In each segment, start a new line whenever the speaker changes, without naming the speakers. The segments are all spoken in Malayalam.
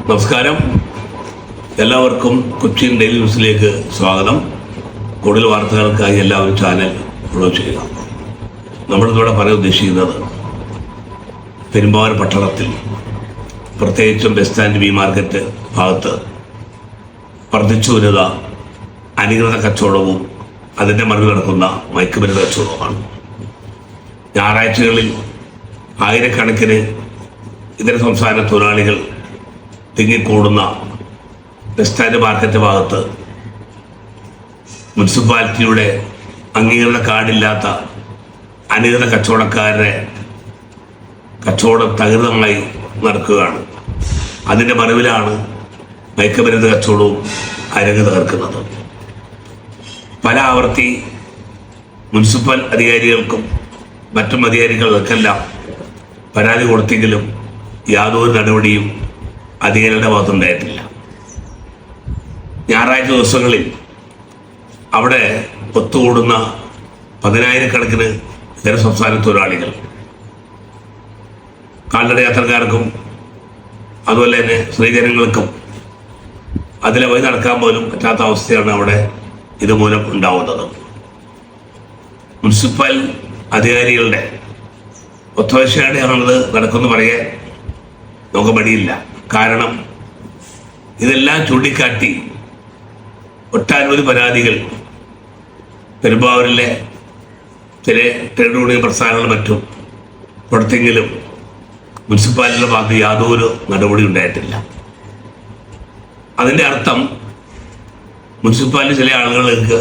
നമസ്കാരം, എല്ലാവർക്കും കൊച്ചിൻ ഡെയിലി ന്യൂസിലേക്ക് സ്വാഗതം. കൂടുതൽ വാർത്തകൾക്കായി എല്ലാവരും ചാനൽ ഫോളോ ചെയ്യുക. നമ്മളിതിവിടെ പറയാൻ ഉദ്ദേശിക്കുന്നത് പെരുമ്പാവൂർ പട്ടണത്തിൽ, പ്രത്യേകിച്ചും ബസ് സ്റ്റാൻഡ് ബി മാർക്കറ്റ് ഭാഗത്ത് വർദ്ധിച്ചു വരുന്ന അനധികൃത കച്ചവടവും അതിൻ്റെ മറിവ് നടക്കുന്ന മയക്കുമരുന്ന് കച്ചവടവുമാണ്. ഞായറാഴ്ചകളിൽ ആയിരക്കണക്കിന് ഇതര സംസ്ഥാന തൊഴിലാളികൾ തിങ്ങിക്കൂടുന്ന ബസ് സ്റ്റാൻഡ് മാർക്കറ്റ് ഭാഗത്ത് മുനിസിപ്പാലിറ്റിയുടെ അംഗീകൃത കാർഡില്ലാത്ത അനധികൃത കച്ചവടക്കാരുടെ കച്ചവടം തകൃതമായി നടക്കുകയാണ്. അതിൻ്റെ മറവിലാണ് മയക്കുമരുന്ന് കച്ചവടവും അരങ്ങ് തകർക്കുന്നത്. പല ആവർത്തി മുനിസിപ്പൽ അധികാരികൾക്കും മറ്റും അധികാരികൾക്കെല്ലാം പരാതി കൊടുത്തെങ്കിലും യാതൊരു നടപടിയും അധികാരികളുടെ ഭാഗത്തുണ്ടായിട്ടില്ല. ഞായറാഴ്ച ദിവസങ്ങളിൽ അവിടെ ഒത്തുകൂടുന്ന പതിനായിരക്കണക്കിന് ഇതര സംസ്ഥാന തൊഴിലാളികൾ, കാൽനട യാത്രക്കാർക്കും അതുപോലെ തന്നെ സ്ത്രീജനങ്ങൾക്കും അതിലെ വഴി നടക്കാൻ പോലും പറ്റാത്ത അവസ്ഥയാണ് അവിടെ ഇതുമൂലം ഉണ്ടാവുന്നത്. മുനിസിപ്പൽ അധികാരികളുടെ ഒത്താശയോടെയാണത് നടക്കുമെന്ന് പറയാൻ നമുക്ക് മടിയില്ല. കാരണം ഇതെല്ലാം ചൂണ്ടിക്കാട്ടി ഒട്ടനവധി പരാതികൾ പെരുമ്പാവൂരിലെ ചില ട്രേഡ് യൂണിയൻ പ്രസ്ഥാനങ്ങളും മറ്റും കൊടുത്തെങ്കിലും മുനിസിപ്പാലിറ്റിയുടെ ഭാഗത്ത് യാതൊരു നടപടി ഉണ്ടായിട്ടില്ല. അതിൻ്റെ അർത്ഥം മുനിസിപ്പാലിറ്റി ചില ആളുകൾക്ക്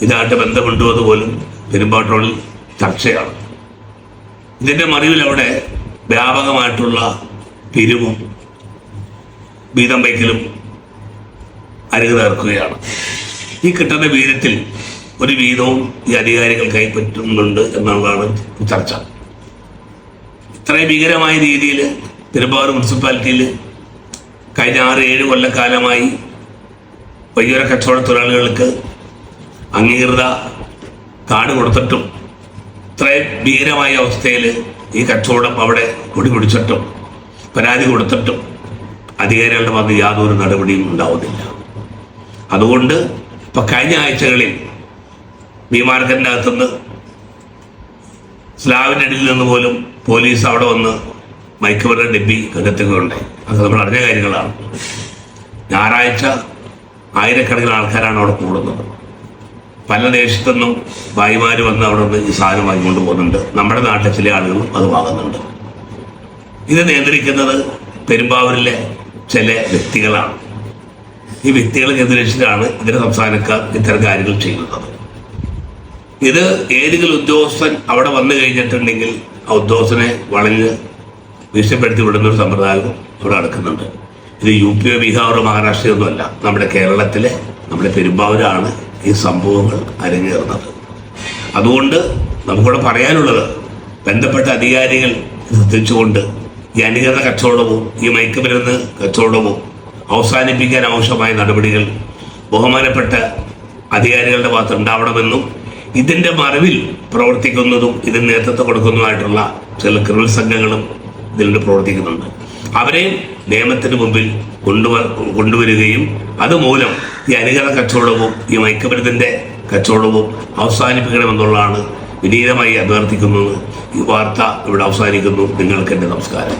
ഇതായിട്ട് ബന്ധമുണ്ടോ അതുപോലും പെരുമ്പാവൂരിൽ ചർച്ചയാണ്. ഇതിൻ്റെ മറിവിൽ അവിടെ വ്യാപകമായിട്ടുള്ള പിരിവും വീതം വയ്ക്കലും അരങ്ങ് തകർക്കുകയാണ്. ഈ കിട്ടുന്ന വീതത്തിൽ ഒരു വീതവും ഈ അധികാരികൾ കൈപ്പറ്റുന്നുണ്ട് എന്നുള്ളതാണ് ചർച്ച. ഇത്രയും ഭീകരമായ രീതിയിൽ പെരുമ്പാവൂർ മുനിസിപ്പാലിറ്റിയിൽ കഴിഞ്ഞ 6-7 കൊല്ലക്കാലമായി വയ്യോര കച്ചവട തൊഴിലാളികൾക്ക് അംഗീകൃത കാർഡ് കൊടുത്തിട്ടും ഇത്രയും ഭീകരമായ അവസ്ഥയിൽ ഈ കച്ചവടം അവിടെ പിടിച്ചിട്ടും പരാതി കൊടുത്തിട്ടും അധികാരികളുടെ ഭാഗത്ത് യാതൊരു നടപടിയും ഉണ്ടാവുന്നില്ല. അതുകൊണ്ട് ഇപ്പം കഴിഞ്ഞ ആഴ്ചകളിൽ ബി മാർക്കറ്റിൻ്റെ അകത്തുനിന്ന് സ്ലാബിൻ്റെ അടിയിൽ നിന്ന് പോലും പോലീസ് അവിടെ വന്ന് മയക്കുമരുന്ന് ഡെബി കണ്ടെത്തുകയുണ്ടായി. അത് നമ്മൾ അറിഞ്ഞ കാര്യങ്ങളാണ്. ഞായറാഴ്ച ആയിരക്കണക്കിന് ആൾക്കാരാണ് അവിടെ കൂടുന്നത്. പല ദേശത്തുനിന്നും ഭായിമാർ വന്ന് അവിടെ നിന്ന് ഈ സാധനം വാങ്ങിക്കൊണ്ട് പോകുന്നുണ്ട്. നമ്മുടെ നാട്ടിലെ ചില ആളുകളും അത് വാങ്ങുന്നുണ്ട്. ഇത് നിയന്ത്രിക്കുന്നത് പെരുമ്പാവൂരിലെ ചില വ്യക്തികളാണ്. ഈ വ്യക്തികളെ കേന്ദ്രീകരിച്ചിട്ടാണ് ഇതര സംസ്ഥാനക്കാർ ഇത്തരം കാര്യങ്ങൾ ചെയ്യുന്നത്. ഇത് ഏതെങ്കിലും ഉദ്യോഗസ്ഥൻ അവിടെ വന്നു കഴിഞ്ഞിട്ടുണ്ടെങ്കിൽ ആ ഉദ്യോഗസ്ഥനെ വളഞ്ഞ് ഭീഷണിപ്പെടുത്തി വിടുന്ന ഒരു സമ്പ്രദായം ഇവിടെ നടക്കുന്നുണ്ട്. ഇത് UP, ബീഹാറോ മഹാരാഷ്ട്രയോ ഒന്നുമല്ല, നമ്മുടെ കേരളത്തിലെ നമ്മുടെ പെരുമ്പാവൂരാണ് ഈ സംഭവങ്ങൾ അരങ്ങേറുന്നത്. അതുകൊണ്ട് നമുക്കിവിടെ പറയാനുള്ളത്, ബന്ധപ്പെട്ട അധികാരികൾ ശ്രദ്ധിച്ചുകൊണ്ട് ഈ അനധികൃത കച്ചവടവും ഈ മയക്കുമരുന്ന് കച്ചവടവും അവസാനിപ്പിക്കാൻ ആവശ്യമായ നടപടികൾ ബഹുമാനപ്പെട്ട അധികാരികളുടെ ഭാഗത്ത് ഉണ്ടാവണമെന്നും ഇതിൻ്റെ മറവിൽ പ്രവർത്തിക്കുന്നതും ഇതിന് നേതൃത്വം കൊടുക്കുന്നതുമായിട്ടുള്ള ചില ക്രിമിനൽ സംഘങ്ങളും ഇതിൽ പ്രവർത്തിക്കുന്നുണ്ട്. അവരെ നിയമത്തിന് മുമ്പിൽ കൊണ്ടുവരികയും അതുമൂലം ഈ അനധികൃത കച്ചവടവും ഈ മയക്കുമരുന്നിൻ്റെ കച്ചവടവും അവസാനിപ്പിക്കണമെന്നുള്ളതാണ് വിനീതമായി അഭ്യർത്ഥിക്കുന്നത്. ഈ വാർത്ത ഇവിടെ അവസാനിക്കുന്നു. നിങ്ങൾക്ക് എൻ്റെ നമസ്കാരം.